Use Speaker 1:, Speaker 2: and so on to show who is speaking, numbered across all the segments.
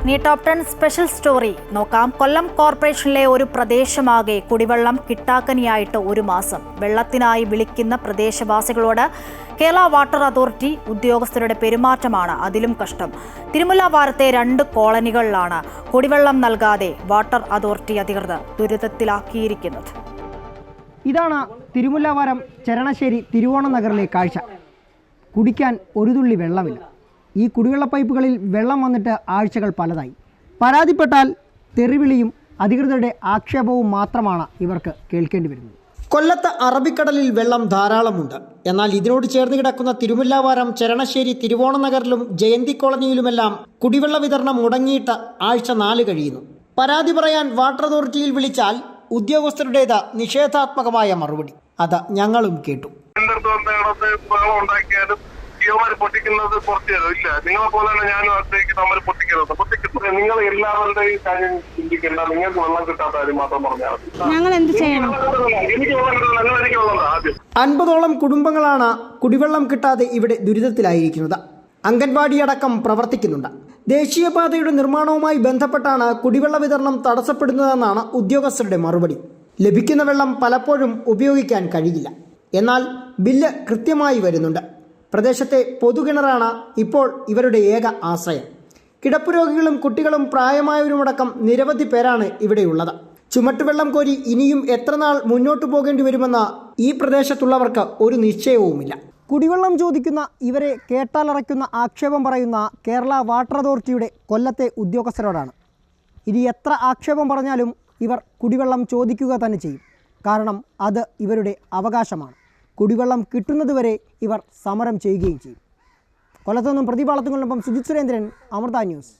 Speaker 1: ഇനി top 10 special story നോക്കാം. കൊല്ലം കോർപ്പറേഷനിലെ ഒരു പ്രദേശമാകെ കുടിവെള്ളം കിട്ടാക്കനിയായിട്ട് ഒരു മാസം. വെള്ളത്തിനായി വിളിക്കുന്ന പ്രദേശവാസികളോട് കേരള വാട്ടർ അതോറിറ്റി ഉദ്യോഗസ്ഥരുടെ പെരുമാറ്റമാണ് അതിലും കഷ്ടം. തിരുമുല്ലവാരത്തെ 2 കോളനികളിലാണ് കുടിവെള്ളം നൽകാതെ വാട്ടർ അതോറിറ്റി അധികൃതർ ദുരിതത്തിലാക്കിയിരിക്കുന്നത്.
Speaker 2: ഇതാണ് തിരുമുല്ലവാരം ചരണശ്ശേരി തിരുവോണ നഗറിലെ കാഴ്ച. കുടിക്കാൻ ഒരു തുള്ളി വെള്ളമില്ല. ഈ കുടിവെള്ള പൈപ്പുകളിൽ വെള്ളം വന്നിട്ട് ആഴ്ചകൾ പലതായി. പരാതിപ്പെട്ടാൽ തെറിവിളിയും അധികൃതരുടെ ആക്ഷേപവും മാത്രമാണ് ഇവർക്ക് കേൾക്കേണ്ടി വരുന്നത്. കൊല്ലത്ത് അറബിക്കടലിൽ വെള്ളം ധാരാളമുണ്ട്. എന്നാൽ ഇതിനോട് ചേർന്ന് കിടക്കുന്ന തിരുമുല്ലവാരം ചരണശ്ശേരി തിരുവോണ നഗറിലും ജയന്തി കോളനിയിലുമെല്ലാം കുടിവെള്ള വിതരണം മുടങ്ങിയിട്ട് ആഴ്ച 4 കഴിയുന്നു. പരാതി പറയാൻ വാട്ടർ അതോറിറ്റിയിൽ വിളിച്ചാൽ ഉദ്യോഗസ്ഥരുടേത് നിഷേധാത്മകമായ മറുപടി. അത് ഞങ്ങളും കേട്ടു.
Speaker 3: പൊട്ടിക്കുന്നത് ഇല്ല, നിങ്ങളെ പോലെയാണ് ഞാനും ആഗ്രഹിക്കുന്നത്. നമ്മൾ പൊട്ടിക്കുന്നത് നിങ്ങൾ എല്ലാവരുടെയും കാര്യം ചിന്തിക്കേണ്ട. നിങ്ങൾക്ക് വെള്ളം കിട്ടാത്ത കാര്യം മാത്രം പറഞ്ഞാൽ
Speaker 4: ഞങ്ങൾ എന്ത് ചെയ്യണം?
Speaker 3: എനിക്ക് വെള്ളം കിട്ടുന്നത് എനിക്ക് വെള്ളം ആദ്യം.
Speaker 2: 50ഓളം കുടുംബങ്ങളാണ് കുടിവെള്ളം കിട്ടാതെ ഇവിടെ ദുരിതത്തിലായിരിക്കുന്നത്. അംഗൻവാടി അടക്കം പ്രവർത്തിക്കുന്നുണ്ട്. ദേശീയപാതയുടെ നിർമ്മാണവുമായി ബന്ധപ്പെട്ടാണ് കുടിവെള്ള വിതരണം തടസ്സപ്പെടുന്നതെന്നാണ് ഉദ്യോഗസ്ഥരുടെ മറുപടി. ലഭിക്കുന്ന വെള്ളം പലപ്പോഴും ഉപയോഗിക്കാൻ കഴിയില്ല. എന്നാൽ ബില്ല് കൃത്യമായി വരുന്നുണ്ട്. പ്രദേശത്തെ പൊതുകിണറാണ് ഇപ്പോൾ ഇവരുടെ ഏക ആശ്രയം. കിടപ്പുരോഗികളും കുട്ടികളും പ്രായമായവരുമടക്കം നിരവധി പേരാണ് ഇവിടെയുള്ളത്. ചുമട്ടുവെള്ളം കോരി ഇനിയും എത്ര നാൾ മുന്നോട്ടു പോകേണ്ടി വരുമെന്ന് ഈ പ്രദേശത്തുള്ളവർക്ക് ഒരു നിശ്ചയവുമില്ല. കുടിവെള്ളം ചോദിക്കുന്ന ഇവരെ കേട്ടാലറയ്ക്കുന്ന ആക്ഷേപം പറയുന്ന കേരള വാട്ടർ അതോറിറ്റിയുടെ കൊല്ലത്തെ ഉദ്യോഗസ്ഥരോടാണ്. ഇനി എത്ര ആക്ഷേപം പറഞ്ഞാലും ഇവർ കുടിവെള്ളം ചോദിക്കുക തന്നെ ചെയ്യും. കാരണം അത് ഇവരുടെ അവകാശമാണ്. കുടിവെള്ളം കിട്ടുന്നതുവരെ ഇവർ സമരം ചെയ്യുകയും ചെയ്യും. കൊല്ലത്തുനിന്നും പ്രതിപാളത്തുകൊണ്ടൊപ്പം സുജിത് സുരേന്ദ്രൻ, അമൃത ന്യൂസ്.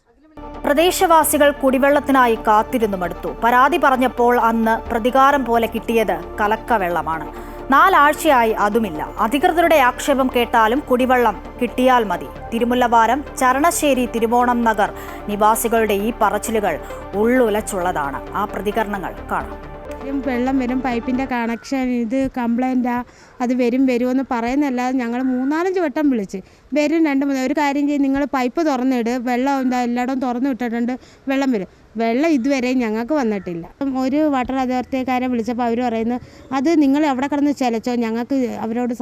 Speaker 1: പ്രദേശവാസികൾ കുടിവെള്ളത്തിനായി കാത്തിരുന്നു മടുത്തു. പരാതി പറഞ്ഞപ്പോൾ അന്ന് പ്രതികാരം പോലെ കിട്ടിയത് കലക്കവെള്ളമാണ്. 4 ആഴ്ചയായി അതുമില്ല. അധികൃതരുടെ ആക്ഷേപം കേട്ടാലും കുടിവെള്ളം കിട്ടിയാൽ മതി. തിരുമുല്ലവാരം ചരണശ്ശേരി തിരുവോണം നഗർ നിവാസികളുടെ ഈ പറച്ചിലുകൾ ഉള്ളുലച്ചുള്ളതാണ്. ആ പ്രതികരണങ്ങൾ കാണാം.
Speaker 4: വെള്ളം വരും, പൈപ്പിൻ്റെ കണക്ഷൻ ഇത് കംപ്ലൈൻറ്റാ, അത് വരുമെന്ന് പറയുന്നല്ലാതെ ഞങ്ങൾ 3-4 വട്ടം വിളിച്ച് വരും. 2-3 ഒരു കാര്യം ചെയ്യും, നിങ്ങൾ പൈപ്പ് തുറന്നിട്, വെള്ളം എന്താ എല്ലായിടവും തുറന്നു വിട്ടിട്ടുണ്ട്, വെള്ളം വരും. വെള്ളം ഇതുവരെ ഞങ്ങൾക്ക് വന്നിട്ടില്ല. ഒരു വാട്ടർ അതോറിറ്റിക്കാരെ വിളിച്ചപ്പോൾ അവർ പറയുന്നത് അത് നിങ്ങൾ എവിടെ കിടന്ന് ചിലച്ചോ, ഞങ്ങൾക്ക് അവരോട്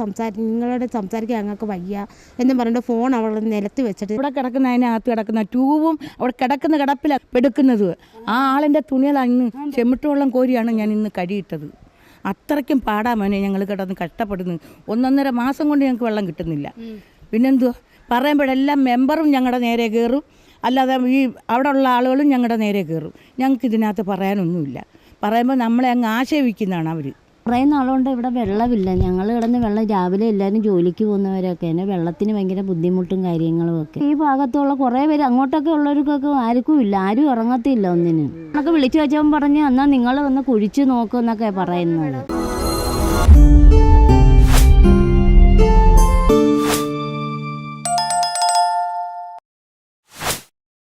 Speaker 4: നിങ്ങളോട് സംസാരിക്കാൻ ഞങ്ങൾക്ക് വയ്യ എന്ന് പറഞ്ഞിട്ട് ഫോൺ അവിടെ നിലത്ത് വെച്ചിട്ട്
Speaker 5: ഇവിടെ കിടക്കുന്ന അതിനകത്ത് കിടക്കുന്ന ട്യൂബും അവിടെ കിടക്കുന്ന കിടപ്പിലാണ് എടുക്കുന്നത്. ആ ആളിൻ്റെ തുണികളന്ന് ചെമിട്ട് വെള്ളം കോരിയാണ് ഞാൻ ഇന്ന് കഴിയിട്ടത്. അത്രയ്ക്കും പാടാമോനെ ഞങ്ങൾ കിടന്ന് കഷ്ടപ്പെടുന്നു. 1.5 മാസം കൊണ്ട് ഞങ്ങൾക്ക് വെള്ളം കിട്ടുന്നില്ല. പിന്നെന്തുവാ പറയുമ്പോഴെല്ലാം മെമ്പറും ഞങ്ങളുടെ നേരെ കയറും, അല്ലാതെ ഈ അവിടെ ഉള്ള ആളുകളും ഞങ്ങളുടെ നേരെ കയറും. ഞങ്ങൾക്ക് ഇതിനകത്ത് പറയാനൊന്നുമില്ല. പറയുമ്പോൾ നമ്മളെ അങ്ങ് ആക്ഷേപിക്കുന്നതാണ് അവർ.
Speaker 6: കുറേ നാളുകൊണ്ട് ഇവിടെ വെള്ളമില്ല. ഞങ്ങൾ കിടന്ന് വെള്ളം രാവിലെ എല്ലാവരും ജോലിക്ക് പോകുന്നവരൊക്കെ തന്നെ വെള്ളത്തിന് ഭയങ്കര ബുദ്ധിമുട്ടും കാര്യങ്ങളും ഒക്കെ. ഈ ഭാഗത്തുള്ള കുറേ പേര് അങ്ങോട്ടൊക്കെ ഉള്ളവർക്കൊക്കെ ആർക്കും ഇല്ല, ആരും ഇറങ്ങത്തില്ല ഒന്നിനും. എന്നൊക്കെ വിളിച്ചു വെച്ചവൻ പറഞ്ഞ് എന്നാൽ നിങ്ങൾ ഒന്ന് കുഴിച്ച് നോക്കുമെന്നൊക്കെ പറയുന്നത്.